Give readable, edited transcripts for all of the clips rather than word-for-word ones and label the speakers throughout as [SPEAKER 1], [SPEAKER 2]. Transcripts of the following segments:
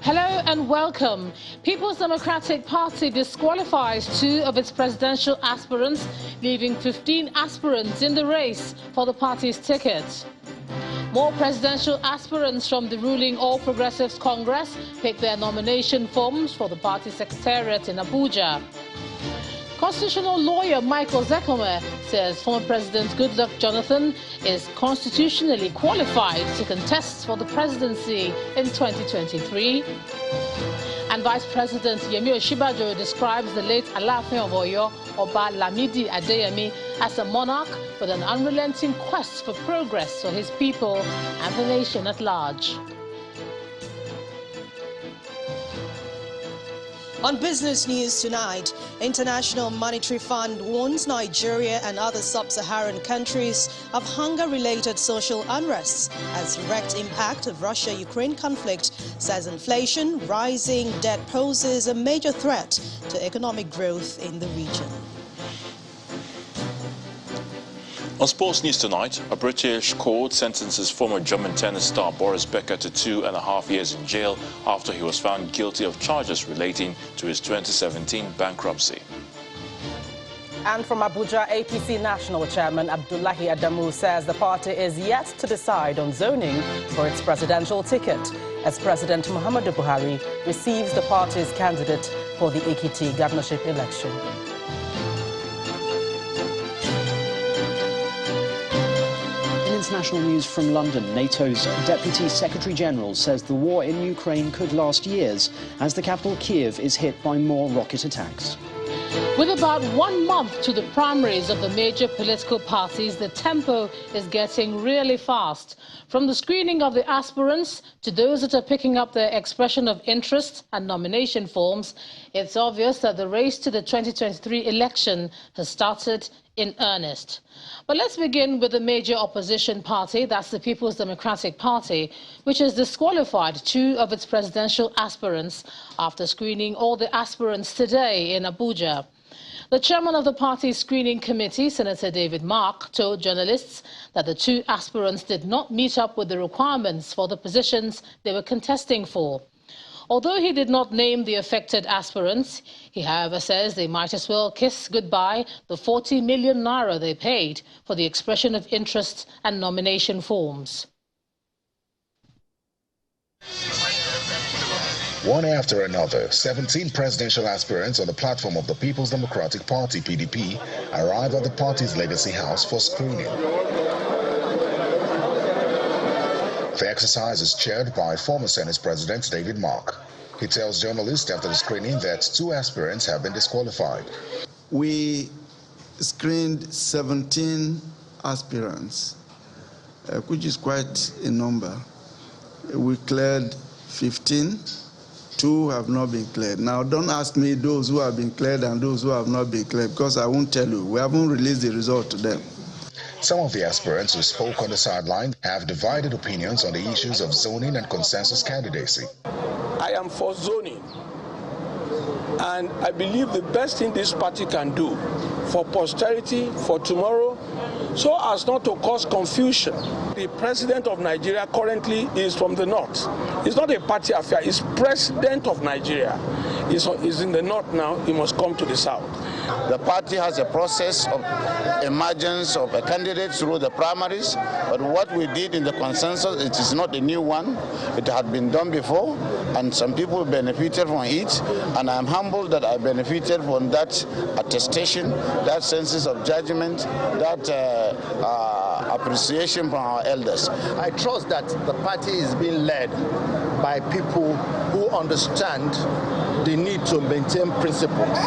[SPEAKER 1] Hello and welcome. People's Democratic Party disqualifies 2 of its presidential aspirants, leaving 15 aspirants in the race for the party's ticket. More presidential aspirants from the ruling All Progressives Congress pick their nomination forms for the party secretariat in Abuja. Constitutional lawyer Michael Zekome says former President Goodluck Jonathan is constitutionally qualified to contest for the presidency in 2023. And Vice President Yemi Osinbajo describes the late Alaafin of Oyo, Oba Lamidi Adeyemi, as a monarch with an unrelenting quest for progress for his people and the nation at large.
[SPEAKER 2] On business news tonight, International Monetary Fund warns Nigeria and other sub-Saharan countries of hunger-related social unrests as direct impact of Russia-Ukraine conflict, says inflation, rising debt poses a major threat to economic growth in the region.
[SPEAKER 3] On sports news tonight, a British court sentences former German tennis star Boris Becker to 2.5 years in jail after he was found guilty of charges relating to his 2017 bankruptcy.
[SPEAKER 4] And from Abuja, APC National Chairman Abdullahi Adamu says the party is yet to decide on zoning for its presidential ticket as President Muhammadu Buhari receives the party's candidate for the Ekiti governorship election.
[SPEAKER 5] International news from London. NATO's Deputy Secretary-General says the war in Ukraine could last years as the capital Kiev is hit by more rocket attacks.
[SPEAKER 1] With about 1 month to the primaries of the major political parties, the tempo is getting really fast. From the screening of the aspirants to those that are picking up their expression of interest and nomination forms, it's obvious that the race to the 2023 election has started in earnest. But let's begin with the major opposition party, that's the People's Democratic Party, which has disqualified 2 of its presidential aspirants after screening all the aspirants today in Abuja. The chairman of the party's screening committee, Senator David Mark, told journalists that the 2 aspirants did not meet up with the requirements for the positions they were contesting for. Although he did not name the affected aspirants, he, however, says they might as well kiss goodbye the 40 million naira they paid for the expression of interest and nomination forms.
[SPEAKER 6] One after another, 17 presidential aspirants on the platform of the People's Democratic Party, PDP, arrive at the party's legacy house for screening. The exercise is chaired by former Senate President David Mark. He tells journalists after the screening that 2 aspirants have been disqualified.
[SPEAKER 7] We screened 17 aspirants, which is quite a number. We cleared 15. 2 have not been cleared. Now, don't ask me those who have been cleared and those who have not been cleared, because I won't tell you. We haven't released the result to them.
[SPEAKER 6] Some of the aspirants who spoke on the sideline have divided opinions on the issues of zoning and consensus candidacy.
[SPEAKER 8] I am for zoning, and I believe the best thing this party can do for posterity, for tomorrow, so as not to cause confusion. The president of Nigeria currently is from the north. It's not a party affair, it's president of Nigeria. He's in the north now, he must come to the south.
[SPEAKER 9] The party has a process of emergence of a candidate through the primaries, but what we did in the consensus, it is not a new one. It had been done before, and some people benefited from it, and I'm humbled that I benefited from that attestation, that sense of judgment, that appreciation from our elders.
[SPEAKER 10] I trust that the party is being led by people who understand the need to maintain principles,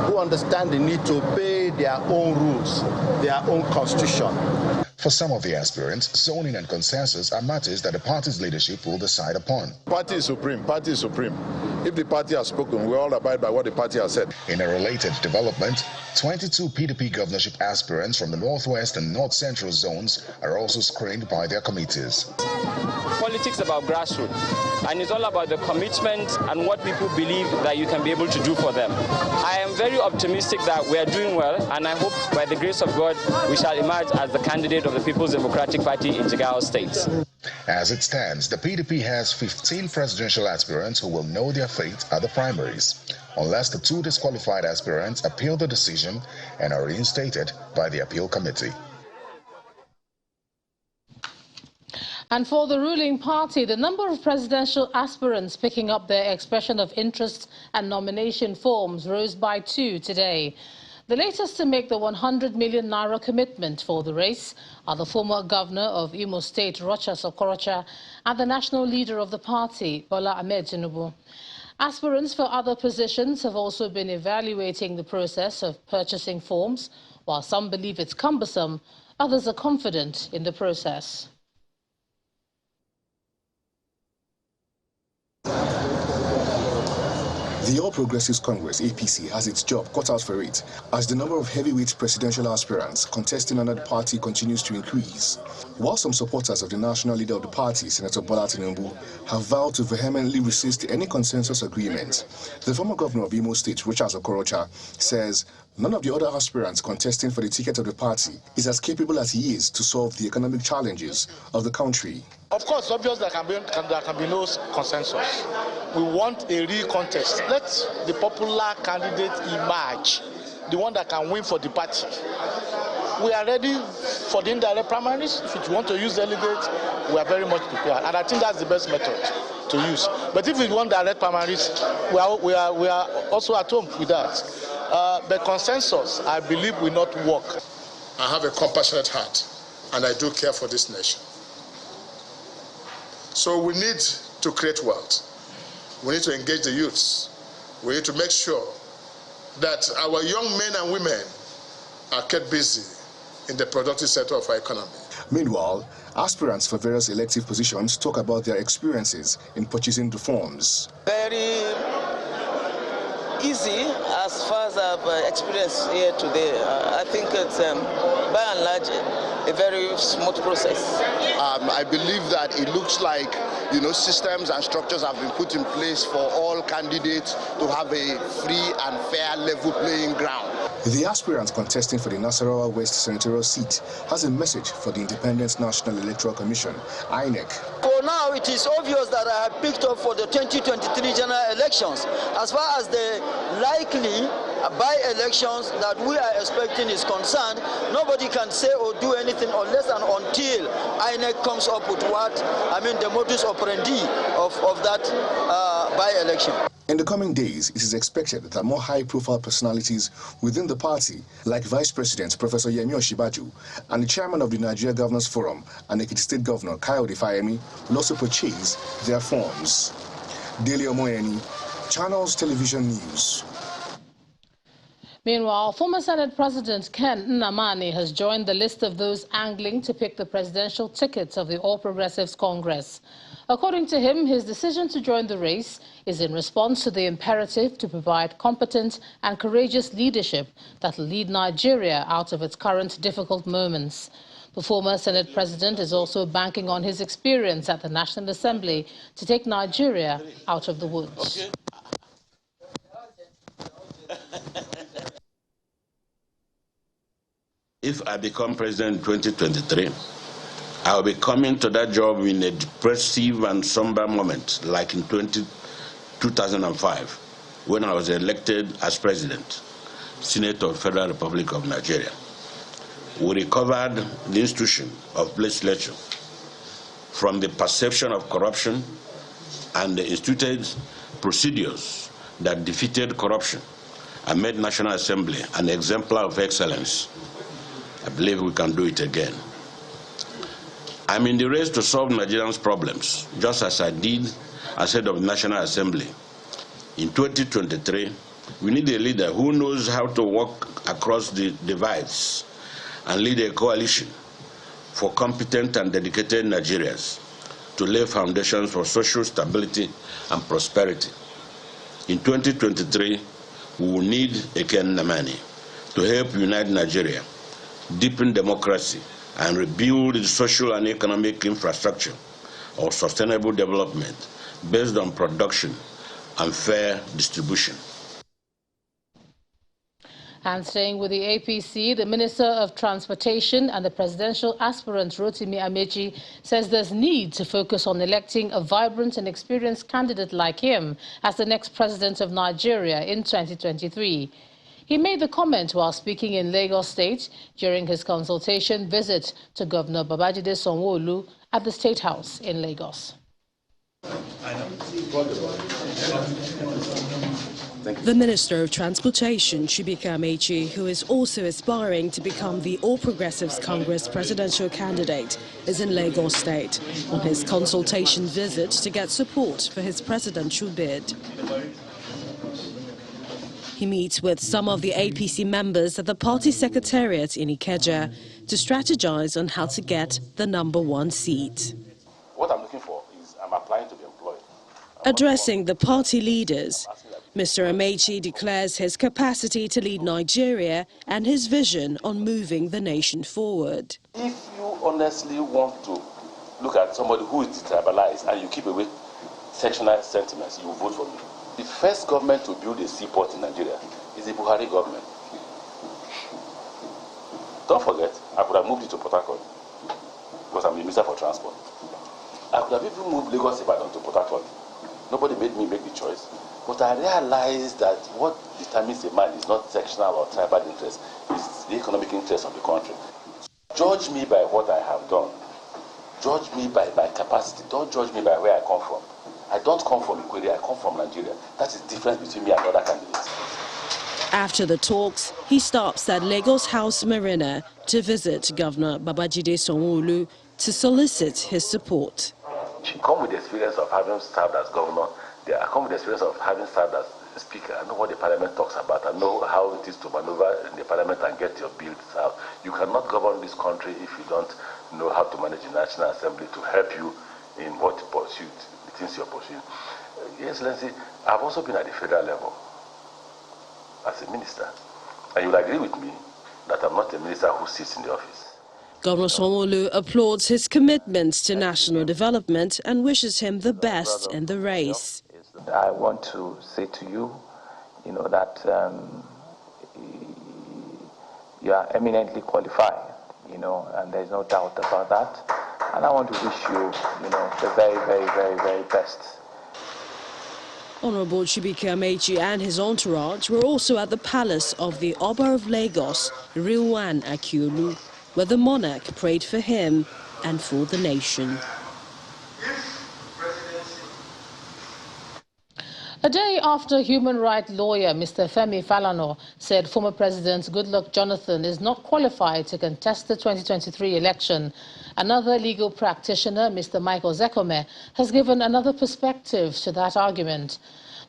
[SPEAKER 10] who understand the need to obey their own rules, their own constitution.
[SPEAKER 6] For some of the aspirants, zoning and consensus are matters that the party's leadership will decide upon.
[SPEAKER 11] Party is supreme, party is supreme. If the party has spoken, we all abide by what the party has said.
[SPEAKER 6] In a related development, 22 PDP governorship aspirants from the Northwest and North Central zones are also screened by their committees.
[SPEAKER 12] Politics about grassroots, and it's all about the commitment and what people believe that you can be able to do for them. I am very optimistic that we are doing well, and I hope by the grace of God we shall emerge as the candidate of the People's Democratic Party in Jigawa State.
[SPEAKER 6] As it stands, the PDP has 15 presidential aspirants who will know their fate at the primaries, unless the 2 disqualified aspirants appeal the decision and are reinstated by the appeal committee.
[SPEAKER 1] And for the ruling party, the number of presidential aspirants picking up their expression of interest and nomination forms rose by 2 today. The latest to make the 100 million naira commitment for the race are the former governor of Imo State, Rochas Okorocha, and the national leader of the party, Bola Ahmed Tinubu. Aspirants for other positions have also been evaluating the process of purchasing forms. While some believe it's cumbersome, others are confident in the process.
[SPEAKER 13] The All Progressives Congress, APC, has its job cut out for it as the number of heavyweight presidential aspirants contesting under the party continues to increase. While some supporters of the national leader of the party, Senator Bola Tinubu, have vowed to vehemently resist any consensus agreement, the former governor of Imo State, Rochas Okorocha, says none of the other aspirants contesting for the ticket of the party is as capable as he is to solve the economic challenges of the country.
[SPEAKER 10] Of course, it's obvious there can be no consensus. We want a real contest. Let the popular candidate emerge, the one that can win for the party. We are ready for the indirect primaries. If you want to use delegates, we are very much prepared. And I think that's the best method to use. But if we want direct primaries, we are also at home with that. The consensus, I believe, will not work.
[SPEAKER 14] I have a compassionate heart, and I do care for this nation. So we need to create wealth. We need to engage the youths. We need to make sure that our young men and women are kept busy in the productive sector of our economy.
[SPEAKER 13] Meanwhile, aspirants for various elective positions talk about their experiences in purchasing the forms.
[SPEAKER 15] Very easy as far as I've experienced here today. I think it's by and large a very smooth process.
[SPEAKER 9] I believe that it looks like systems and structures have been put in place for all candidates to have a free and fair level playing ground.
[SPEAKER 13] The aspirant contesting for the Nasarawa West senatorial seat has a message for the Independent National Electoral Commission, INEC.
[SPEAKER 15] For now, it is obvious that I have picked up for the 2023 general elections. As far as the likely by-elections that we are expecting is concerned, nobody can say or do anything unless and until INEC comes up with the modus operandi of that by-election.
[SPEAKER 13] In the coming days, it is expected that more high-profile personalities within the party, like Vice President Professor Yemi Osinbajo and the chairman of the Nigeria Governors Forum and Ekiti State Governor Kayode Fayemi, will also purchase their forms. Daily Omoyeni, Channels Television News.
[SPEAKER 1] Meanwhile, former Senate President Ken Nnamani has joined the list of those angling to pick the presidential ticket of the All Progressives Congress. According to him, his decision to join the race is in response to the imperative to provide competent and courageous leadership that will lead Nigeria out of its current difficult moments. The former Senate President is also banking on his experience at the National Assembly to take Nigeria out of the woods.
[SPEAKER 16] Okay. If I become president in 2023, I'll be coming to that job in a depressive and somber moment, like in 2005, when I was elected as president, Senate of the Federal Republic of Nigeria. We recovered the institution of legislature from the perception of corruption and instituted procedures that defeated corruption and made National Assembly an exemplar of excellence. I believe we can do it again. I'm in the race to solve Nigerians' problems, just as I did as head of the National Assembly. In 2023, we need a leader who knows how to walk across the divides and lead a coalition for competent and dedicated Nigerians to lay foundations for social stability and prosperity. In 2023, we will need Eken Namani to help unite Nigeria, deepen democracy, and rebuild the social and economic infrastructure of sustainable development based on production and fair distribution.
[SPEAKER 1] And staying with the APC, the Minister of Transportation and the presidential aspirant Rotimi Amechi says there's need to focus on electing a vibrant and experienced candidate like him as the next president of Nigeria in 2023. He made the comment while speaking in Lagos State during his consultation visit to Governor Babajide Sanwo-Olu at the State House in Lagos.
[SPEAKER 17] The Minister of Transportation, Chibuike Amechi, who is also aspiring to become the All Progressives Congress presidential candidate, is in Lagos State on his consultation visit to get support for his presidential bid. He meets with some of the APC members at the party secretariat in Ikeja to strategize on how to get the #1 seat.
[SPEAKER 16] What I'm looking for is I'm applying to be employed.
[SPEAKER 17] Addressing the party leaders, Mr. Amechi declares his capacity to lead Nigeria and his vision on moving the nation forward.
[SPEAKER 16] If you honestly want to look at somebody who is detribalized and you keep away sectional sentiments, you will vote for me. The first government to build a seaport in Nigeria is the Buhari government. Don't forget, I could have moved it to Port Harcourt because I'm the Minister for Transport. I could have even moved Lagos Ibadan to Port Harcourt. Nobody made me make the choice. But I realized that what determines a man is not sectional or tribal interest, it's the economic interest of the country. Judge me by what I have done. Judge me by my capacity. Don't judge me by where I come from. I don't come from Ikwere, I come from Nigeria. That is the difference between me and other candidates.
[SPEAKER 17] After the talks, he stops at Lagos House Marina to visit Governor Babajide Sanwo-Olu to solicit his support.
[SPEAKER 16] I come with the experience of having served as governor. I come with the experience of having served as speaker. I know what the parliament talks about. I know how it is to maneuver in the parliament and get your bills out. You cannot govern this country if you don't know how to manage the National Assembly to help you in what pursuit, the things you're pursuing. Yes, Excellency, I've also been at the federal level as a minister. And you will agree with me that I'm not a minister who sits in the office.
[SPEAKER 17] Governor Sanwo-Olu applauds his commitment to national development and wishes him the best in the race.
[SPEAKER 18] I want to say to you, that you are eminently qualified, and there's no doubt about that. And I want to wish you, the very, very, very, very best.
[SPEAKER 17] Honorable Chibuike Amechi and his entourage were also at the palace of the Oba of Lagos, Rilwan Akiolu, where the monarch prayed for him and for the nation.
[SPEAKER 1] A day after human rights lawyer Mr. Femi Falana said former President Goodluck Jonathan is not qualified to contest the 2023 election, another legal practitioner, Mr. Michael Zekome, has given another perspective to that argument.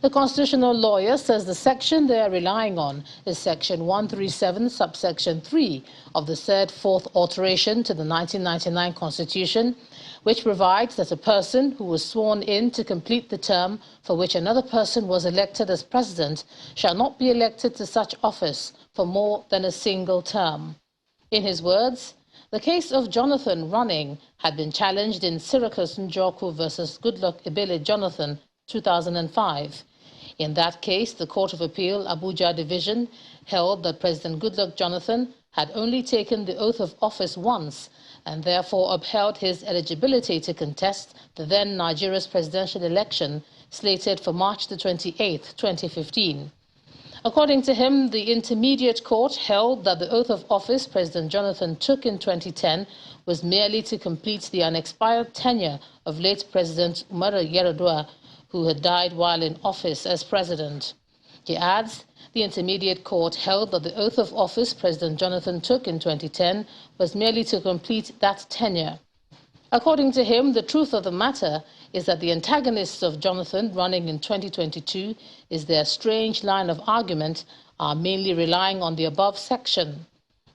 [SPEAKER 1] The constitutional lawyer says the section they are relying on is Section 137, subsection 3 of the said fourth alteration to the 1999 Constitution, which provides that a person who was sworn in to complete the term for which another person was elected as president shall not be elected to such office for more than a single term. In his words, the case of Jonathan running had been challenged in Syracuse Njoku versus Goodluck Ebele Jonathan, 2005. In that case, the Court of Appeal, Abuja Division, held that President Goodluck Jonathan had only taken the oath of office once and therefore upheld his eligibility to contest the then Nigeria's presidential election slated for March the 28th, 2015. According to him, the Intermediate Court held that the oath of office President Jonathan took in 2010 was merely to complete the unexpired tenure of late President Umaru Yar'Adua, who had died while in office as president. He adds, the Intermediate Court held that the oath of office President Jonathan took in 2010 was merely to complete that tenure. According to him, the truth of the matter is that the antagonists of Jonathan running in 2022 is their strange line of argument are mainly relying on the above section.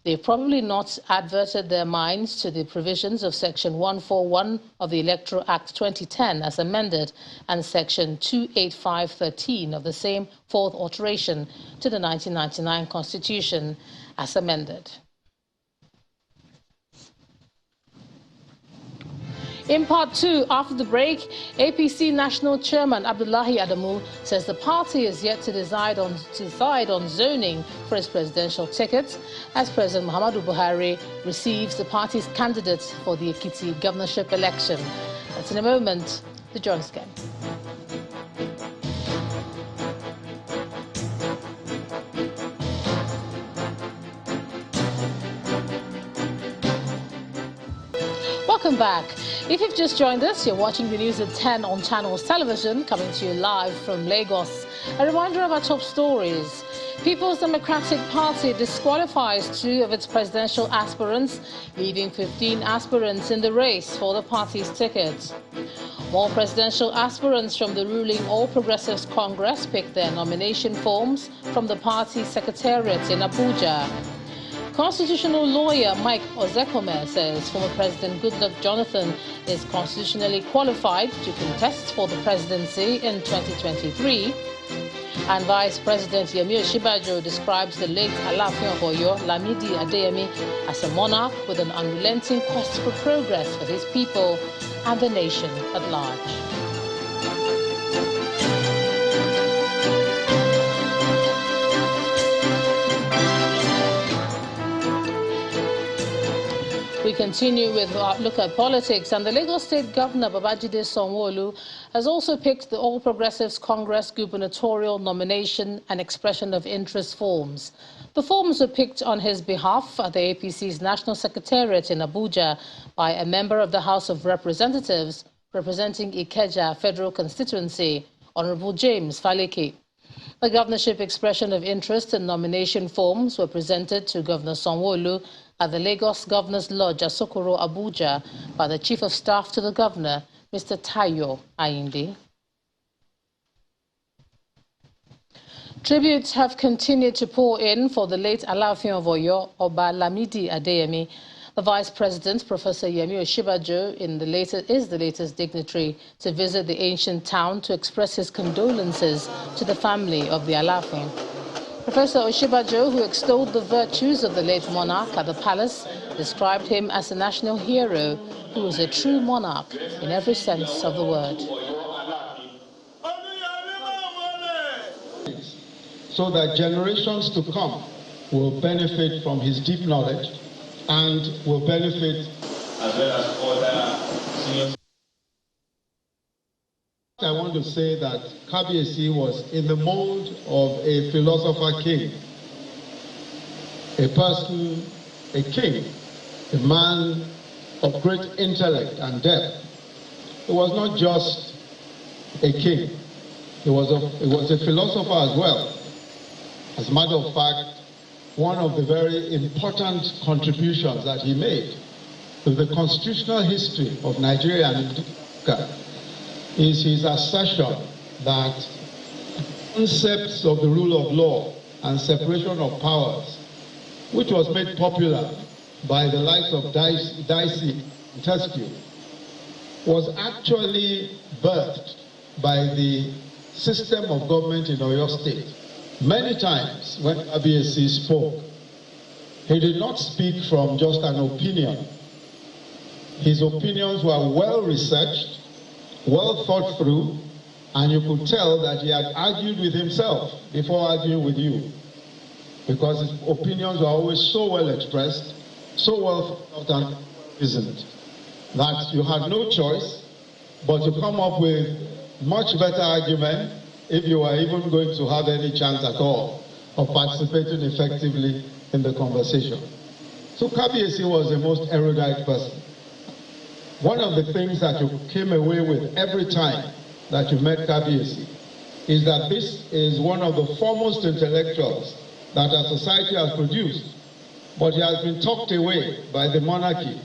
[SPEAKER 1] They've probably not adverted their minds to the provisions of Section 141 of the Electoral Act 2010 as amended and Section 28513 of the same fourth alteration to the 1999 Constitution as amended. In part two, after the break, APC National Chairman Abdullahi Adamu says the party is yet to decide on zoning for its presidential ticket as President Muhammadu Buhari receives the party's candidates for the Ekiti governorship election. That's in a moment. The John Scan. Welcome back. If you've just joined us, you're watching the news at 10 on Channels Television, coming to you live from Lagos. A reminder of our top stories. People's Democratic Party disqualifies 2 of its presidential aspirants, leaving 15 aspirants in the race for the party's ticket. More presidential aspirants from the ruling All Progressives Congress picked their nomination forms from the party secretariat in Abuja. Constitutional lawyer Mike Ozekome says former President Goodluck Jonathan is constitutionally qualified to contest for the presidency in 2023. And Vice President Yemi Osinbajo describes the late Alaafin of Oyo, Lamidi Adeyemi, as a monarch with an unrelenting quest for progress for his people and the nation at large. We continue with our look at politics, and the Lagos State Governor Babajide Sanwo-Olu has also picked the All Progressives Congress gubernatorial nomination and expression of interest forms. The forms were picked on his behalf at the APC's National Secretariat in Abuja by a member of the House of Representatives representing Ikeja Federal Constituency, Honorable James Faleke. The governorship expression of interest and nomination forms were presented to Governor Sanwo-Olu at the Lagos Governor's Lodge, Asokoro, Abuja, by the Chief of Staff to the Governor, Mr. Tayo Ayinde. Tributes have continued to pour in for the late Alaafin of Oyo, Oba Lamidi Adeyemi. The Vice President, Professor Yemi Osinbajo, is the latest dignitary to visit the ancient town to express his condolences to the family of the Alaafin. Professor Osinbajo, who extolled the virtues of the late monarch at the palace, described him as a national hero who was a true monarch in every sense of the word.
[SPEAKER 19] So that generations to come will benefit from his deep knowledge and will benefit as well as other senior. I want to say that Kabiyesi was in the mold of a philosopher king, a person, a king, a man of great intellect and depth. He was not just a king, he was a philosopher as well. As a matter of fact, one of the very important contributions that he made to the constitutional history of Nigeria and Africa is his assertion that concepts of the rule of law and separation of powers, which was made popular by the likes of Dicey and Montesquieu, was actually birthed by the system of government in Oyo State. Many times when Kabiyesi spoke, he did not speak from just an opinion. His opinions were well researched, well thought through, and you could tell that he had argued with himself before arguing with you, because his opinions were always so well expressed, so well thought and reasoned, that you had no choice but to come up with much better argument if you were even going to have any chance at all of participating effectively in the conversation. So Kabiyesi was the most erudite person. One of the things that you came away with every time that you met Kabiyesi is that this is one of the foremost intellectuals that our society has produced, but he has been tucked away by the monarchy.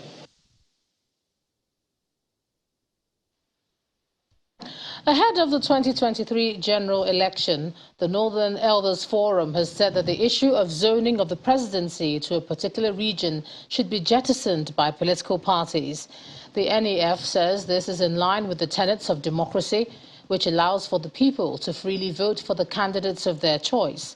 [SPEAKER 1] Ahead of the 2023 general election, the Northern Elders Forum has said that the issue of zoning of the presidency to a particular region should be jettisoned by political parties. The NEF says this is in line with the tenets of democracy, which allows for the people to freely vote for the candidates of their choice.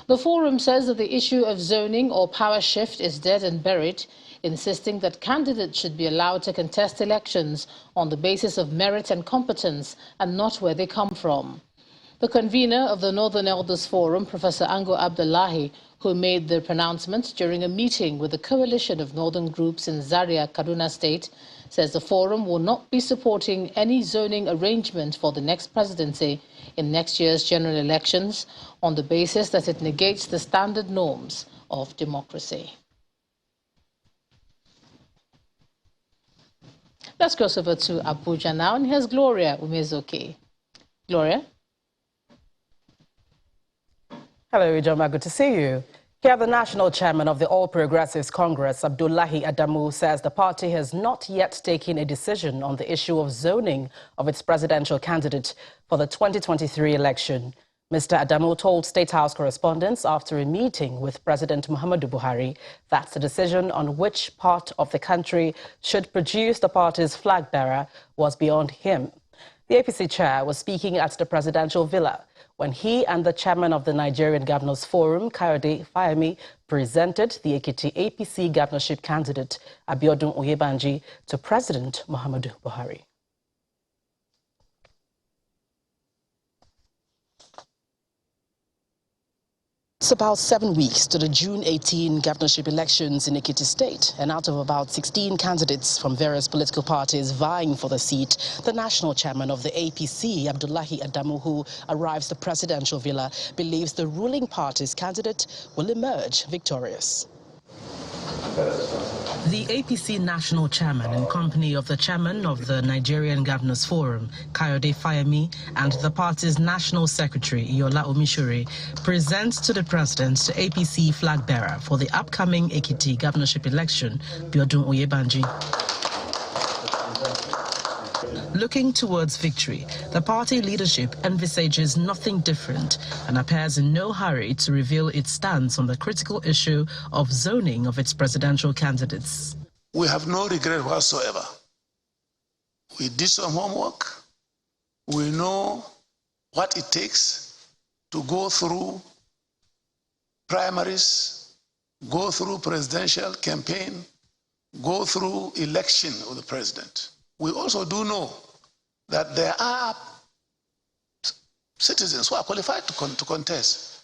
[SPEAKER 1] The forum says that the issue of zoning or power shift is dead and buried, insisting that candidates should be allowed to contest elections on the basis of merit and competence and not where they come from. The convener of the Northern Elders Forum, Professor Ango Abdullahi, who made the pronouncement during a meeting with a coalition of northern groups in Zaria, Kaduna State, says the forum will not be supporting any zoning arrangement for the next presidency in next year's general elections on the basis that it negates the standard norms of democracy. Let's cross over to Abuja now, and here's Gloria Umezoke. Gloria?
[SPEAKER 4] Hello, Ijoma. Good to see you. Here, the national chairman of the All Progressives Congress, Abdullahi Adamu, says the party has not yet taken a decision on the issue of zoning of its presidential candidate for the 2023 election. Mr. Adamu told State House correspondents after a meeting with President Muhammadu Buhari that the decision on which part of the country should produce the party's flag bearer was beyond him. The APC chair was speaking at the presidential villa when he and the chairman of the Nigerian Governors Forum, Kayode Fayemi, presented the Ekiti APC governorship candidate, Abiodun Oyebanji, to President Muhammadu Buhari. It's about 7 weeks to the June 18 governorship elections in Ekiti State, and out of about 16 candidates from various political parties vying for the seat, the national chairman of the APC, Abdullahi Adamu, who arrives the presidential villa, believes the ruling party's candidate will emerge victorious. The APC national chairman, in company of the chairman of the Nigerian Governors Forum, Kayode Fayemi, and the party's national secretary, Yola Omishore, presents to the president the APC flag bearer for the upcoming Ekiti governorship election, Abiodun Oyebanji. Looking towards victory, the party leadership envisages nothing different and appears in no hurry to reveal its stance on the critical issue of zoning of its presidential candidates.
[SPEAKER 20] We have no regret whatsoever. We did some homework. We know what it takes to go through primaries, go through presidential campaign, go through election of the president. We also do know that there are citizens who are qualified to contest,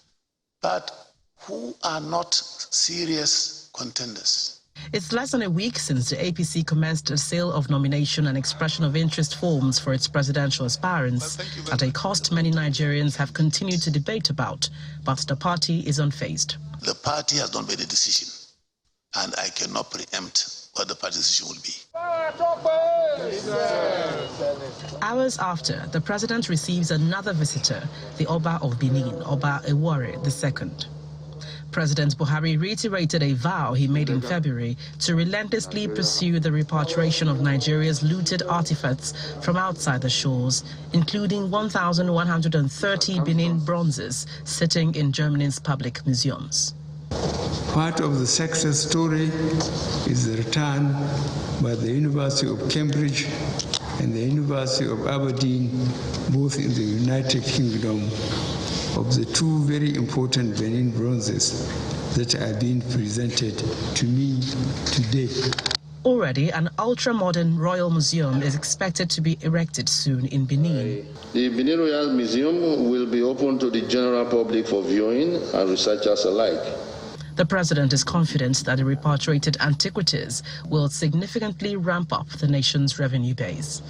[SPEAKER 20] but who are not serious contenders.
[SPEAKER 4] It's less than a week since the APC commenced a sale of nomination and expression of interest forms for its presidential aspirants at a cost many Nigerians have continued to debate about, but the party is unfazed.
[SPEAKER 20] The party has not made a decision, and I cannot preempt what the party decision will be.
[SPEAKER 4] Hours after, the president receives another visitor, the Oba of Benin, Oba Ewore II. President Buhari reiterated a vow he made in February to relentlessly pursue the repatriation of Nigeria's looted artifacts from outside the shores, including 1,130 Benin bronzes sitting in Germany's public museums.
[SPEAKER 21] Part of the success story is the return by the University of Cambridge and the University of Aberdeen, both in the United Kingdom, of the two very important Benin bronzes that are being presented to me today.
[SPEAKER 4] Already, an ultra-modern royal museum is expected to be erected soon in Benin.
[SPEAKER 22] The Benin Royal Museum will be open to the general public for viewing and researchers alike.
[SPEAKER 4] The president is confident that the repatriated antiquities will significantly ramp up the nation's revenue base.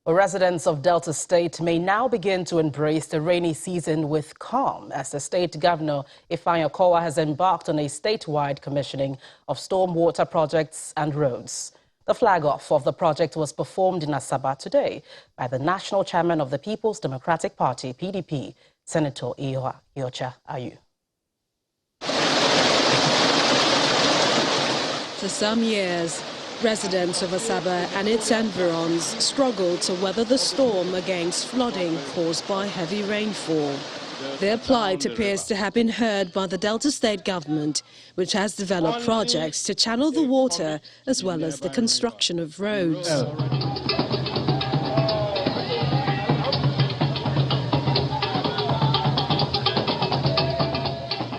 [SPEAKER 4] Residents of Delta State may now begin to embrace the rainy season with calm as the state governor, Ifeanyi Okowa, has embarked on a statewide commissioning of stormwater projects and roads. The flag-off of the project was performed in Asaba today by the national chairman of the People's Democratic Party, PDP, Senator Iyocha Ayu.
[SPEAKER 17] For some years, Residents of Asaba and its environs struggle to weather the storm against flooding caused by heavy rainfall. Their plight appears to have been heard by the Delta State government, which has developed projects to channel the water as well as the construction of roads.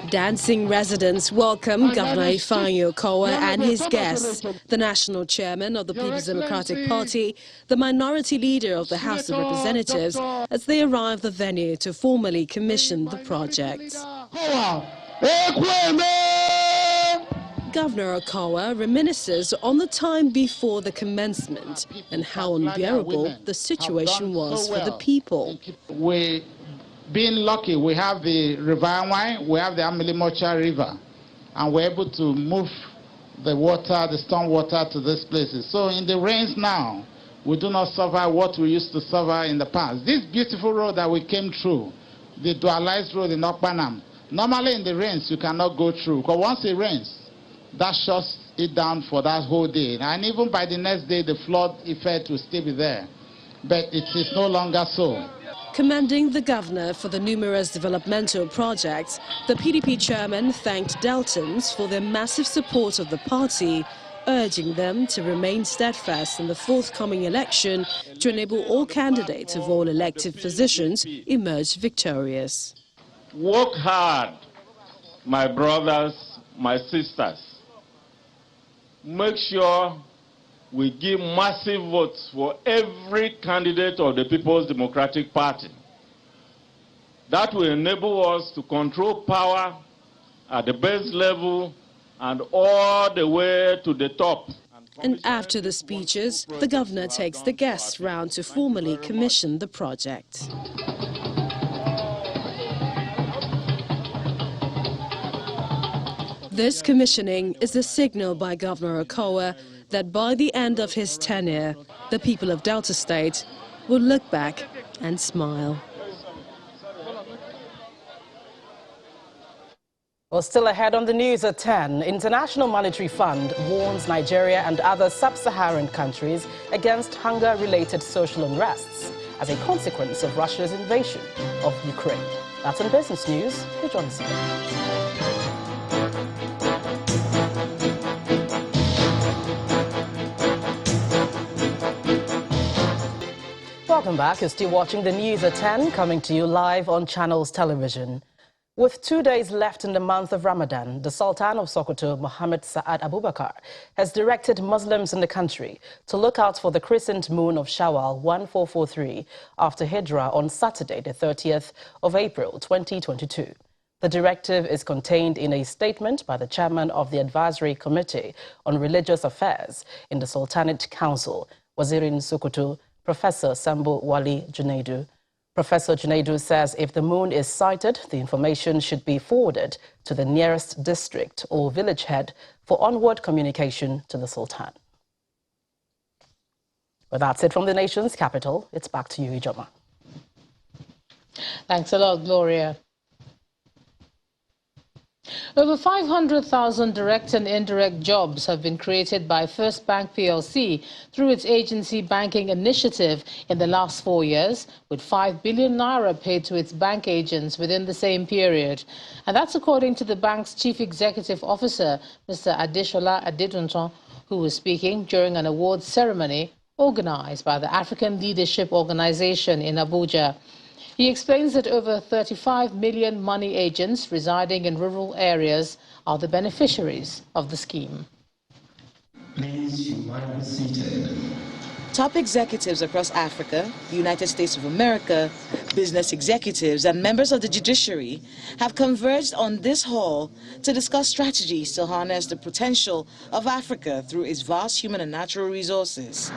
[SPEAKER 17] Dancing residents welcome Governor Ifeanyi Okowa and his guests, the national chairman of the People's Democratic Party, the minority leader of the House of Representatives, as they arrive at the venue to formally commission the project. Governor Okowa reminisces on the time before the commencement and how unbearable the situation was for the people.
[SPEAKER 2] Being lucky, we have the River Wine, we have the Amelimocha River, and we're able to move the water, the storm water to these places. So in the rains now, we do not suffer what we used to suffer in the past. This beautiful road that we came through, the dualized road in Okpanam, normally in the rains you cannot go through, because once it rains, that shuts it down for that whole day. And even by the next day, the flood effect will still be there. But it is no longer so.
[SPEAKER 17] Commending the governor for the numerous developmental projects, the PDP chairman thanked Deltans for their massive support of the party, urging them to remain steadfast in the forthcoming election to enable all candidates of all elected positions emerge victorious.
[SPEAKER 3] Work hard, my brothers, my sisters. Make sure we give massive votes for every candidate of the People's Democratic Party. That will enable us to control power at the base level and all the way to the top.
[SPEAKER 17] And after the speeches, the governor takes the guests round to formally commission the project. This commissioning is a signal by Governor Okowa that by the end of his tenure, the people of Delta State will look back and smile.
[SPEAKER 4] Well, still ahead on the news at 10, International Monetary Fund warns Nigeria and other sub-Saharan countries against hunger-related social unrests as a consequence of Russia's invasion of Ukraine. That's in business news. Hey, Johnson. Welcome back. You're still watching the news at 10, coming to you live on Channels Television. With 2 days left in the month of Ramadan, the Sultan of Sokoto, Mohammed Saad Abubakar, has directed Muslims in the country to look out for the crescent moon of Shawwal 1443 after Hijrah on Saturday, the 30th of April 2022. The directive is contained in a statement by the chairman of the Advisory Committee on Religious Affairs in the Sultanate Council, Wazirin Sokoto, Professor Sambo Wali Junaidu. Professor Junaidu says if the moon is sighted, the information should be forwarded to the nearest district or village head for onward communication to the Sultan. Well, that's it from the nation's capital. It's back to you, Ijoma.
[SPEAKER 1] Thanks a lot, Gloria. Over 500,000 direct and indirect jobs have been created by First Bank PLC through its agency banking initiative in the last 4 years, with 5 billion naira paid to its bank agents within the same period. And that's according to the bank's chief executive officer, Mr. Adesola Adedunton, who was speaking during an awards ceremony organized by the African Leadership Organization in Abuja. He explains that over 35 million money agents residing in rural areas are the beneficiaries of the scheme.
[SPEAKER 23] Please, you might be seated. Top executives across Africa, the United States of America, business executives and members of the judiciary have converged on this hall to discuss strategies to harness the potential of Africa through its vast human and natural resources.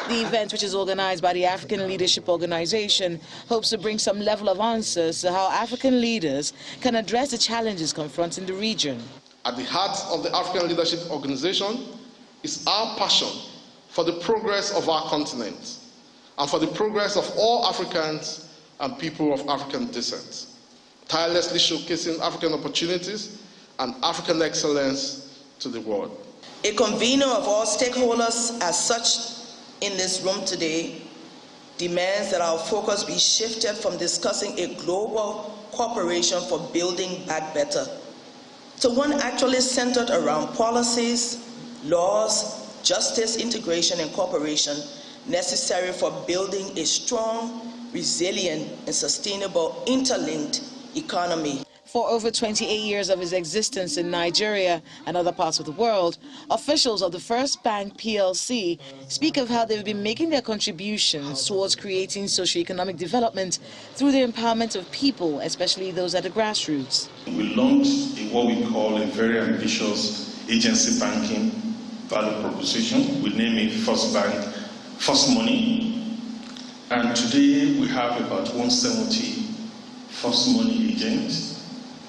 [SPEAKER 23] The event, which is organized by the African Leadership Organization, hopes to bring some level of answers to how African leaders can address the challenges confronting the region.
[SPEAKER 24] At the heart of the African Leadership Organization is our passion for the progress of our continent and for the progress of all Africans and people of African descent, tirelessly showcasing African opportunities and African excellence to the world.
[SPEAKER 5] A convener of all stakeholders as such in this room today demands that our focus be shifted from discussing a global cooperation for building back better to one actually centered around policies, laws, justice, integration, and cooperation necessary for building a strong, resilient, and sustainable interlinked economy.
[SPEAKER 23] For over 28 years of its existence in Nigeria and other parts of the world, officials of the First Bank PLC speak of how they've been making their contributions towards creating socio-economic development through the empowerment of people, especially those at the grassroots.
[SPEAKER 7] We launched what we call a very ambitious agency banking value proposition. We name it First Bank, First Money. And today we have about 170 First Money agents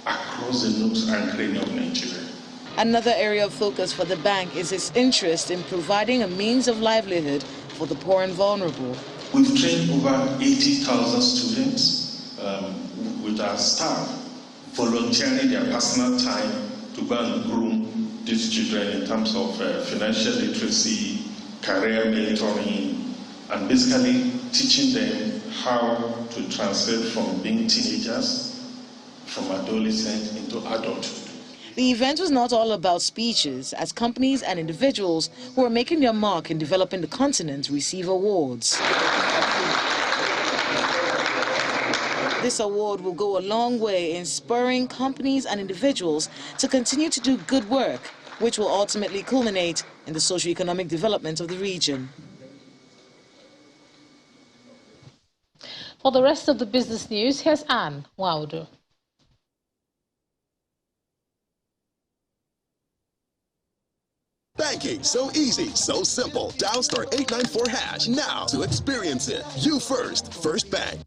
[SPEAKER 7] across the nooks and crannies of Nigeria.
[SPEAKER 23] Another area of focus for the bank is its interest in providing a means of livelihood for the poor and vulnerable.
[SPEAKER 7] We've trained over 80,000 students with our staff volunteering their personal time to go and groom these children in terms of financial literacy, career mentoring, and basically teaching them how to translate from being teenagers, from adolescent into adulthood.
[SPEAKER 23] The event was not all about speeches, as companies and individuals who are making their mark in developing the continent receive awards. This award will go a long way in spurring companies and individuals to continue to do good work, which will ultimately culminate in the socio-economic development of the region.
[SPEAKER 1] For the rest of the business news, here's Anne Waudu.
[SPEAKER 8] Banking, so easy, so simple. Dial *894# now to experience it. You first, First Bank.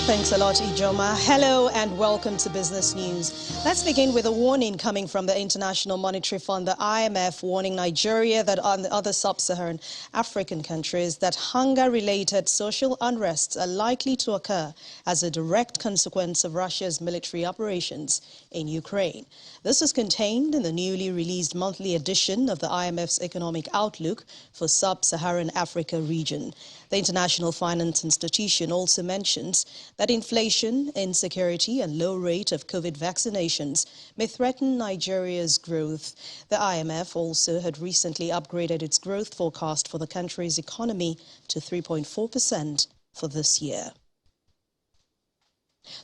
[SPEAKER 11] Thanks a lot, Ijoma. Hello and welcome to Business News. Let's begin with a warning coming from the International Monetary Fund, the IMF, warning Nigeria that on the other sub-Saharan African countries that hunger-related social unrests are likely to occur as a direct consequence of Russia's military operations in Ukraine. This is contained in the newly released monthly edition of the IMF's Economic Outlook for Sub-Saharan Africa region. The International Finance Institution also mentions that inflation, insecurity, and low rate of COVID vaccinations may threaten Nigeria's growth. The IMF also had recently upgraded its growth forecast for the country's economy to 3.4% for this year.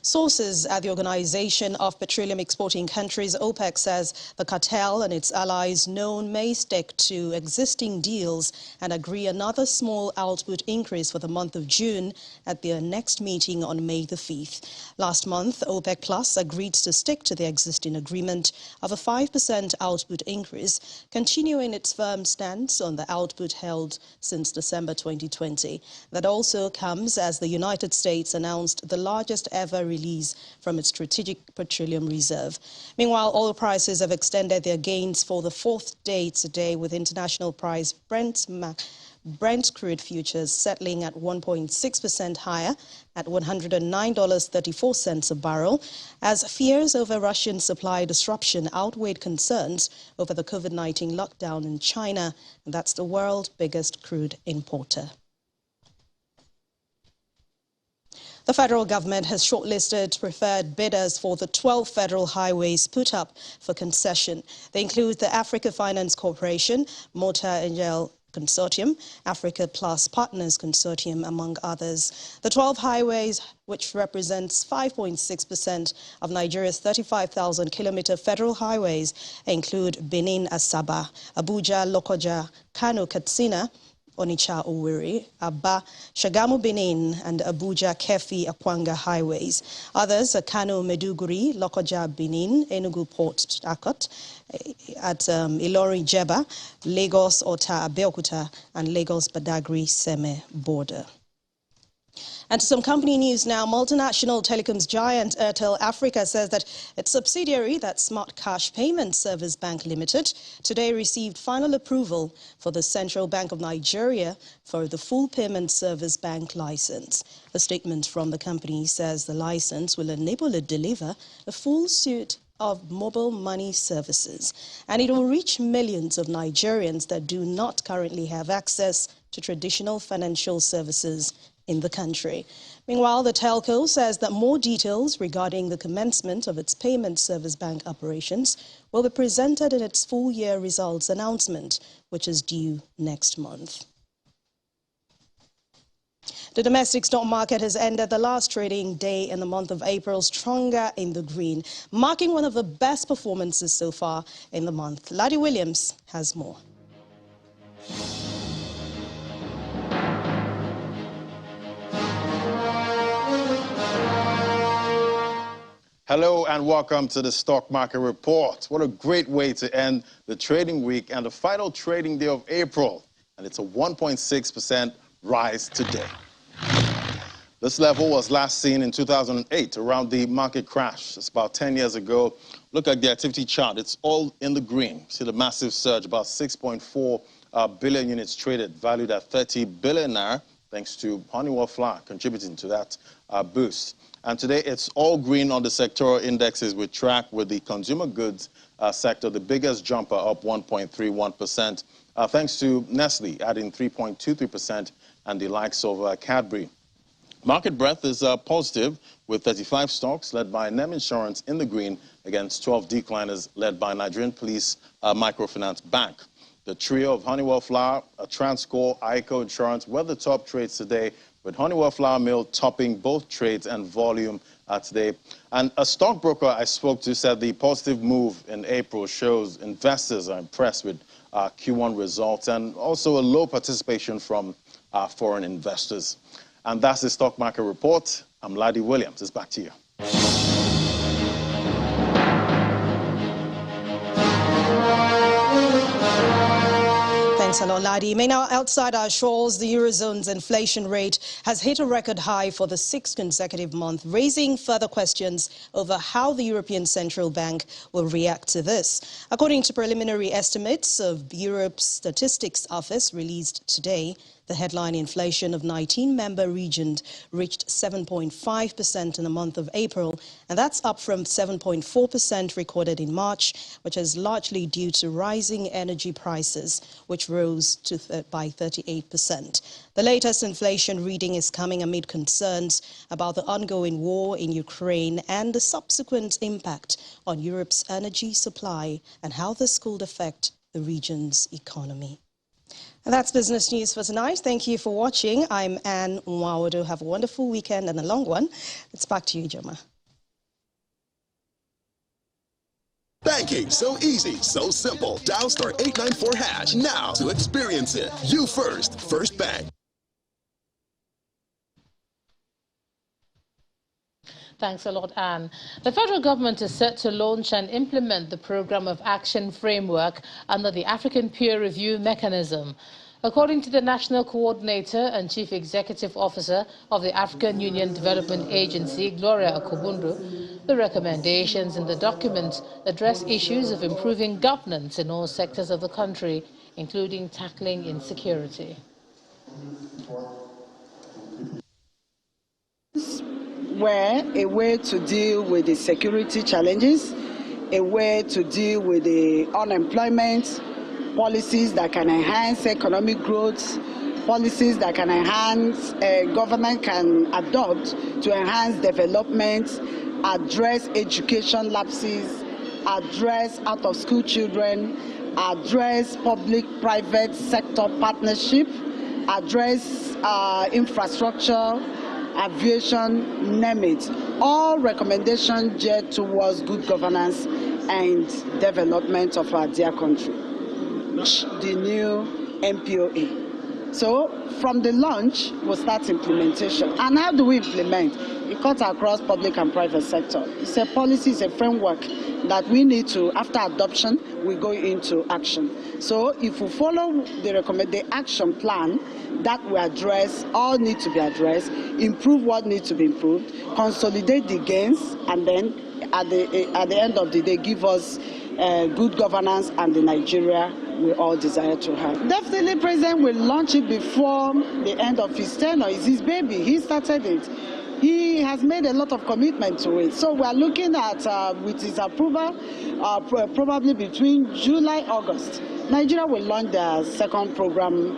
[SPEAKER 11] Sources at the Organization of Petroleum Exporting Countries, OPEC, says the cartel and its allies known may stick to existing deals and agree another small output increase for the month of June at their next meeting on May the 5th. Last month, OPEC Plus agreed to stick to the existing agreement of a 5% output increase, continuing its firm stance on the output held since December 2020. That also comes as the United States announced the largest ever release from its strategic petroleum reserve. Meanwhile, oil prices have extended their gains for the fourth day today, with international price Brent crude futures settling at 1.6% higher at $109.34 a barrel, as fears over Russian supply disruption outweighed concerns over the COVID-19 lockdown in China, and that's the world's biggest crude importer. The federal government has shortlisted preferred bidders for the 12 federal highways put up for concession. They include the Africa Finance Corporation, Motor Angel Consortium, Africa Plus Partners Consortium, among others. The 12 highways, which represents 5.6% of Nigeria's 35,000-kilometer federal highways, include Benin-Asaba, Abuja-Lokoja, Kano-Katsina, Onitsha Owerri, Aba, Shagamu Benin, and Abuja Kefi Akwanga highways. Others are Kano Meduguri, Lokoja Benin, Enugu Port Harcourt, at Ilori Jeba, Lagos Ota Abeokuta, and Lagos Badagry Seme border. And to some company news now, multinational telecoms giant Airtel Africa says that its subsidiary, that Smart Cash Payment Service Bank Limited, today received final approval for the Central Bank of Nigeria for the full payment service bank license. A statement from the company says the license will enable it to deliver a full suite of mobile money services, and it will reach millions of Nigerians that do not currently have access to traditional financial services in the country. Meanwhile, the telco says that more details regarding the commencement of its payment service bank operations will be presented in its full year results announcement, which is due next month. The domestic stock market has ended the last trading day in the month of April stronger in the green, marking one of the best performances so far in the month. Laddie Williams has more.
[SPEAKER 6] Hello and welcome to the Stock Market Report. What a great way to end the trading week and the final trading day of April. And it's a 1.6% rise today. This level was last seen in 2008 around the market crash. It's about 10 years ago. Look at the activity chart. It's all in the green. See the massive surge, about 6.4 billion units traded, valued at 30 billion naira, thanks to Honeywell Flour contributing to that boost. And today, it's all green on the sectoral indexes. We track with the consumer goods sector, the biggest jumper, up 1.31%, thanks to Nestle adding 3.23% and the likes of Cadbury. Market breadth is positive, with 35 stocks led by NEM Insurance in the green against 12 decliners led by Nigerian Police Microfinance Bank. The trio of Honeywell Flour, Transcore, ICO Insurance were the top trades today, with Honeywell Flour Mill topping both trades and volume today. And a stockbroker I spoke to said the positive move in April shows investors are impressed with Q1 results and also a low participation from foreign investors. And that's the Stock Market Report. I'm Laddie Williams. It's back to you.
[SPEAKER 11] Thanks a lot, Laddie. Now, outside our shores, the Eurozone's inflation rate has hit a record high for the 6th consecutive month, raising further questions over how the European Central Bank will react to this. According to preliminary estimates of Europe's Statistics Office released today, the headline inflation of 19 member regions reached 7.5% in the month of April, and that's up from 7.4% recorded in March, which is largely due to rising energy prices, which rose by 38%. The latest inflation reading is coming amid concerns about the ongoing war in Ukraine and the subsequent impact on Europe's energy supply and how this could affect the region's economy. And that's business news for tonight. Thank you for watching. I'm Anne Nwawodo. Have a wonderful weekend and a long one. It's back to you, Joma.
[SPEAKER 8] Banking, so easy, so simple. Dial *894# now to experience it. You first, First Bank.
[SPEAKER 1] Thanks a lot, Anne. The federal government is set to launch and implement the Program of Action Framework under the African Peer Review Mechanism. According to the National Coordinator and Chief Executive Officer of the African Union Development Agency, Gloria Akubundu, the recommendations in the document address issues of improving governance in all sectors of the country, including tackling insecurity.
[SPEAKER 10] Were a way to deal with the security challenges, a way to deal with the unemployment, policies that can enhance economic growth, policies that can enhance, government can adopt to enhance development, address education lapses, address out-of-school children, address public-private sector partnership, address infrastructure, aviation, name it. All recommendations geared towards good governance and development of our dear country. The new MPOA. So from the launch, we'll start implementation. And how do we implement? It cuts across public and private sector. It's a policy, it's a framework that we need to, after adoption, we go into action. So if we follow the action plan, that we address all need to be addressed, improve what needs to be improved, consolidate the gains, and then at the end of the day, give us good governance and the Nigeria we all desire to have. Definitely, President will launch it before the end of his tenure. It's his baby. He started it. He has made a lot of commitment to it. So we are looking at, with his approval, probably between July, August, Nigeria will launch their second program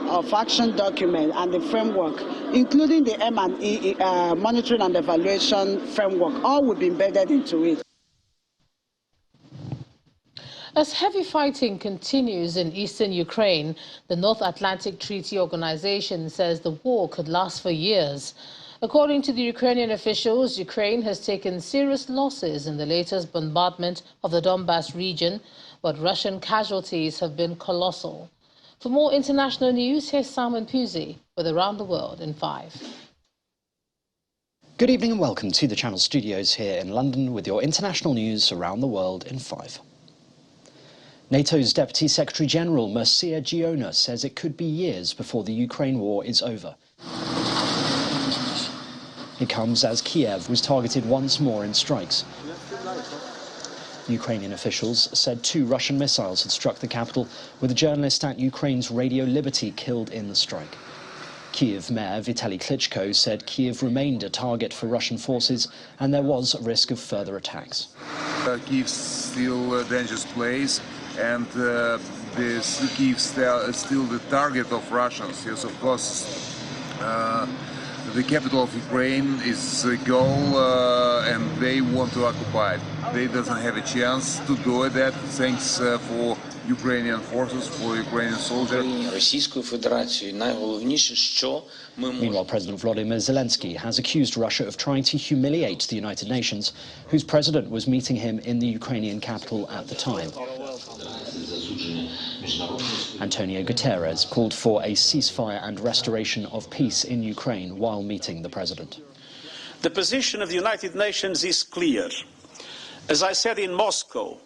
[SPEAKER 10] of action document and the framework, including the M&E monitoring and evaluation framework. All will be embedded into it.
[SPEAKER 1] As heavy fighting continues in eastern Ukraine, the North Atlantic Treaty Organization says the war could last for years. According to the Ukrainian officials, Ukraine has taken serious losses in the latest bombardment of the Donbas region, but Russian casualties have been colossal. For more international news, here's Simon Puzzi with Around the World in 5.
[SPEAKER 9] Good evening and welcome to the Channel Studios here in London with your international news around the world in 5. NATO's Deputy Secretary-General Mircea Giona says it could be years before the Ukraine war is over. It comes as Kiev was targeted once more in strikes. Ukrainian officials said 2 Russian missiles had struck the capital, with a journalist at Ukraine's Radio Liberty killed in the strike. Kiev Mayor Vitaly Klitschko said Kiev remained a target for Russian forces and there was a risk of further attacks.
[SPEAKER 12] Kiev is still a dangerous place, and Kiev is still the target of Russians. Yes, of course, the capital of Ukraine is a goal, and they want to occupy it. They doesn't have a chance to do that. Thanks for Ukrainian forces, for Ukrainian soldiers.
[SPEAKER 9] Meanwhile, President Volodymyr Zelensky has accused Russia of trying to humiliate the United Nations, whose president was meeting him in the Ukrainian capital at the time. Antonio Guterres called for a ceasefire and restoration of peace in Ukraine while meeting the president.
[SPEAKER 14] The position of the United Nations is clear. As I said in Moscow,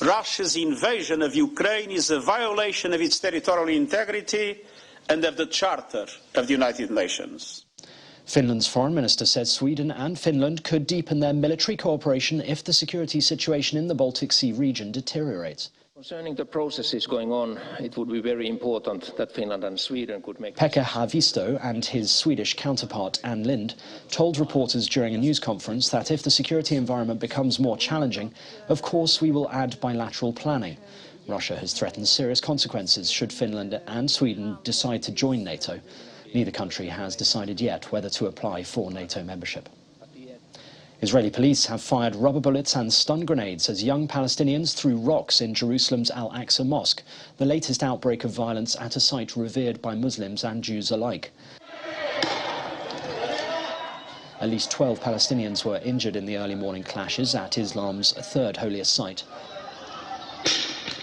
[SPEAKER 14] Russia's invasion of Ukraine is a violation of its territorial integrity and of the Charter of the United Nations.
[SPEAKER 9] Finland's foreign minister says Sweden and Finland could deepen their military cooperation if the security situation in the Baltic Sea region deteriorates.
[SPEAKER 15] Concerning the processes going on, it would be very important that Finland and Sweden could make...
[SPEAKER 9] Pekka Haavisto and his Swedish counterpart Ann Lind told reporters during a news conference that if the security environment becomes more challenging, of course we will add bilateral planning. Russia has threatened serious consequences should Finland and Sweden decide to join NATO. Neither country has decided yet whether to apply for NATO membership. Israeli police have fired rubber bullets and stun grenades as young Palestinians threw rocks in Jerusalem's Al-Aqsa Mosque, the latest outbreak of violence at a site revered by Muslims and Jews alike. At least 12 Palestinians were injured in the early morning clashes at Islam's third holiest site.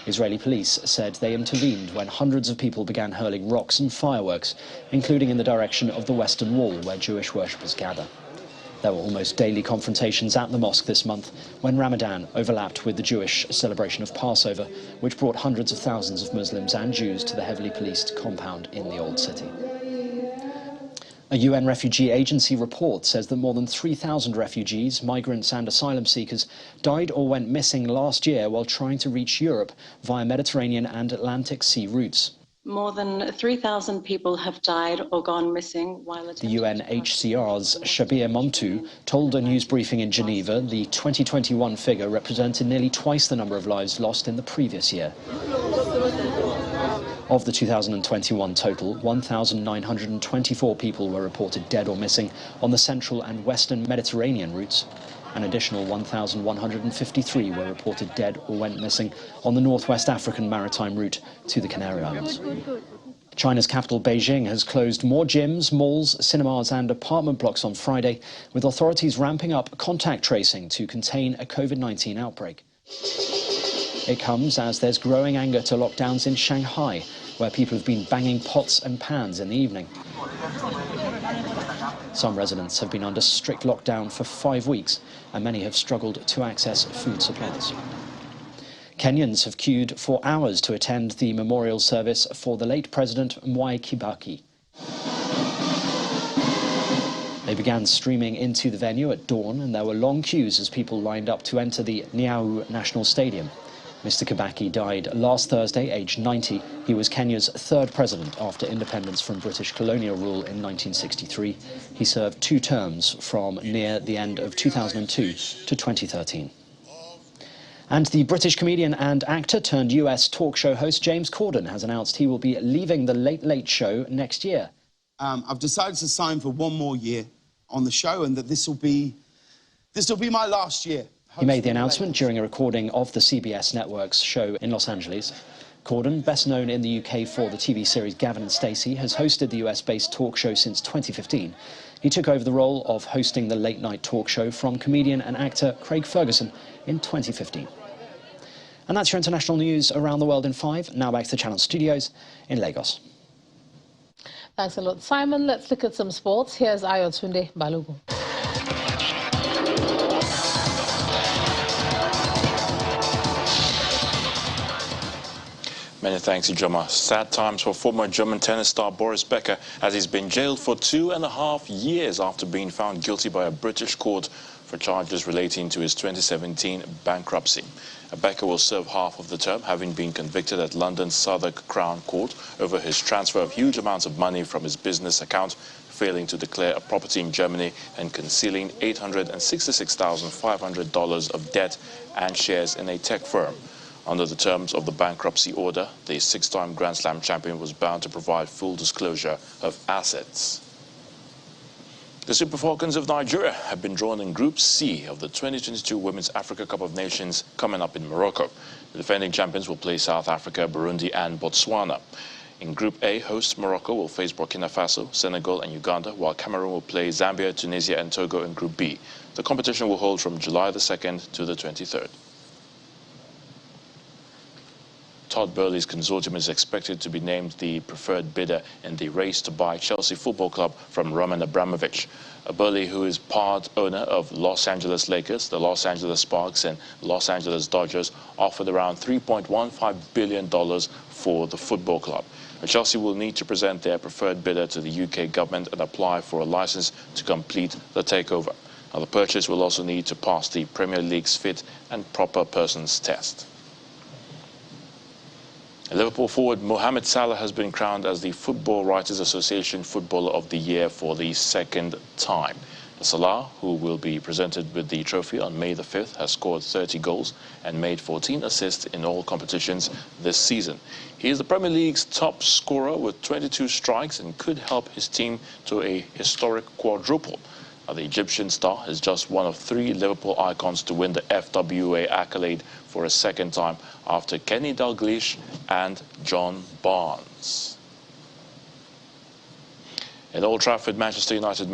[SPEAKER 9] Israeli police said they intervened when hundreds of people began hurling rocks and fireworks, including in the direction of the Western Wall, where Jewish worshippers gather. There were almost daily confrontations at the mosque this month when Ramadan overlapped with the Jewish celebration of Passover, which brought hundreds of thousands of Muslims and Jews to the heavily policed compound in the Old City. A UN refugee agency report says that more than 3,000 refugees, migrants and asylum seekers died or went missing last year while trying to reach Europe via Mediterranean and Atlantic Sea routes.
[SPEAKER 25] More than 3,000 people have died or gone missing while attempting...
[SPEAKER 9] The UNHCR's Shabir Montu told a news briefing in Geneva the 2021 figure represented nearly twice the number of lives lost in the previous year. Of the 2021 total, 1,924 people were reported dead or missing on the central and western Mediterranean routes. An additional 1,153 were reported dead or went missing on the northwest African maritime route to the Canary Islands. China's capital, Beijing, has closed more gyms, malls, cinemas and apartment blocks on Friday, with authorities ramping up contact tracing to contain a COVID-19 outbreak. It comes as there's growing anger to lockdowns in Shanghai, where people have been banging pots and pans in the evening. Some residents have been under strict lockdown for 5 weeks, and many have struggled to access food supplies. Kenyans have queued for hours to attend the memorial service for the late President Mwai Kibaki. They began streaming into the venue at dawn, and there were long queues as people lined up to enter the Nyayo National Stadium. Mr. Kibaki died last Thursday, aged 90. He was Kenya's third president after independence from British colonial rule in 1963. He served 2 terms from near the end of 2002 to 2013. And the British comedian and actor turned US talk show host James Corden has announced he will be leaving the Late Late Show next year.
[SPEAKER 13] I've decided to sign for 1 more year on the show, and that this will be my last year.
[SPEAKER 9] He made the announcement during a recording of the CBS Network's show in Los Angeles. Corden, best known in the UK for the TV series Gavin and Stacey, has hosted the US-based talk show since 2015. He took over the role of hosting the late-night talk show from comedian and actor Craig Ferguson in 2015. And that's your international news around the world in 5. Now back to the Channel Studios in Lagos.
[SPEAKER 1] Thanks a lot, Simon. Let's look at some sports. Here's Ayotunde Balogun.
[SPEAKER 16] Many thanks, Ijoma. Sad times for former German tennis star Boris Becker, as he's been jailed for 2.5 years after being found guilty by a British court for charges relating to his 2017 bankruptcy. Becker will serve half of the term, having been convicted at London's Southwark Crown Court over his transfer of huge amounts of money from his business account, failing to declare a property in Germany, and concealing $866,500 of debt and shares in a tech firm. Under the terms of the bankruptcy order, the 6-time Grand Slam champion was bound to provide full disclosure of assets. The Super Falcons of Nigeria have been drawn in Group C of the 2022 Women's Africa Cup of Nations coming up in Morocco. The defending champions will play South Africa, Burundi and Botswana. In Group A, host Morocco will face Burkina Faso, Senegal and Uganda, while Cameroon will play Zambia, Tunisia and Togo in Group B. The competition will hold from July the 2nd to the 23rd. Todd Boehly's consortium is expected to be named the preferred bidder in the race to buy Chelsea Football Club from Roman Abramovich. Boehly, who is part owner of Los Angeles Lakers, the Los Angeles Sparks and Los Angeles Dodgers, offered around $3.15 billion for the football club. Chelsea will need to present their preferred bidder to the UK government and apply for a license to complete the takeover. Now, the purchase will also need to pass the Premier League's fit and proper persons test. Liverpool forward Mohamed Salah has been crowned as the Football Writers Association Footballer of the Year for the 2nd time. Salah, who will be presented with the trophy on May the 5th, has scored 30 goals and made 14 assists in all competitions this season. He is the Premier League's top scorer with 22 strikes and could help his team to a historic quadruple. The Egyptian star is just one of 3 Liverpool icons to win the FWA accolade for a 2nd time after Kenny Dalglish and John Barnes. In Old Trafford, Manchester United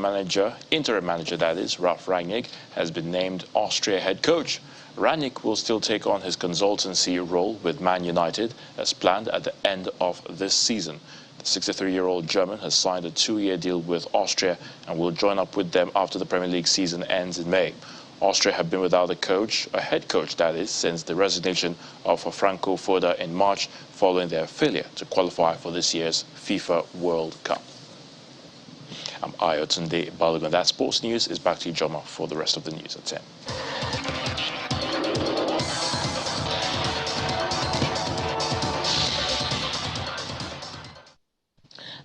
[SPEAKER 16] interim manager that is, Ralf Rangnick, has been named Austria head coach. Rangnick will still take on his consultancy role with Man United as planned at the end of this season. The 63-year-old German has signed a 2-year deal with Austria and will join up with them after the Premier League season ends in May. Austria have been without a head coach that is, since the resignation of Franco Foda in March following their failure to qualify for this year's FIFA World Cup. I'm Ayotunde Balogun. That sports news is back to you, Joma, for the rest of the news at 10.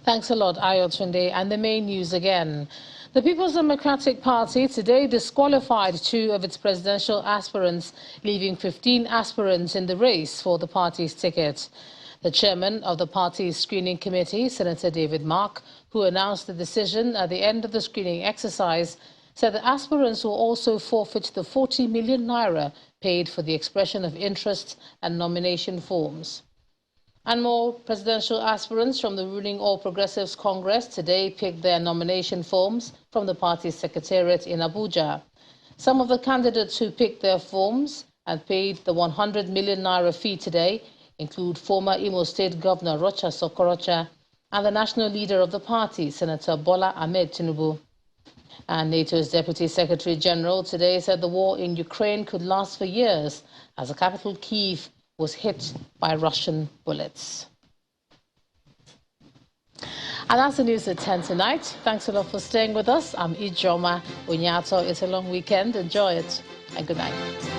[SPEAKER 1] Thanks a lot, Ayotunde. And the main news again. The People's Democratic Party today disqualified 2 of its presidential aspirants, leaving 15 aspirants in the race for the party's ticket. The chairman of the party's screening committee, Senator David Mark, who announced the decision at the end of the screening exercise, said the aspirants will also forfeit the 40 million naira paid for the expression of interest and nomination forms. And more presidential aspirants from the ruling All Progressives Congress today picked their nomination forms from the party's secretariat in Abuja. Some of the candidates who picked their forms and paid the 100 million naira fee today include former Imo State Governor Rocha Sokorocha and the national leader of the party, Senator Bola Ahmed Tinubu. And NATO's Deputy Secretary General today said the war in Ukraine could last for years as the capital Kyiv was hit by Russian bullets. And that's the news at 10 tonight. Thanks a lot for staying with us. I'm Ijoma Onyato. It's a long weekend. Enjoy it and good night.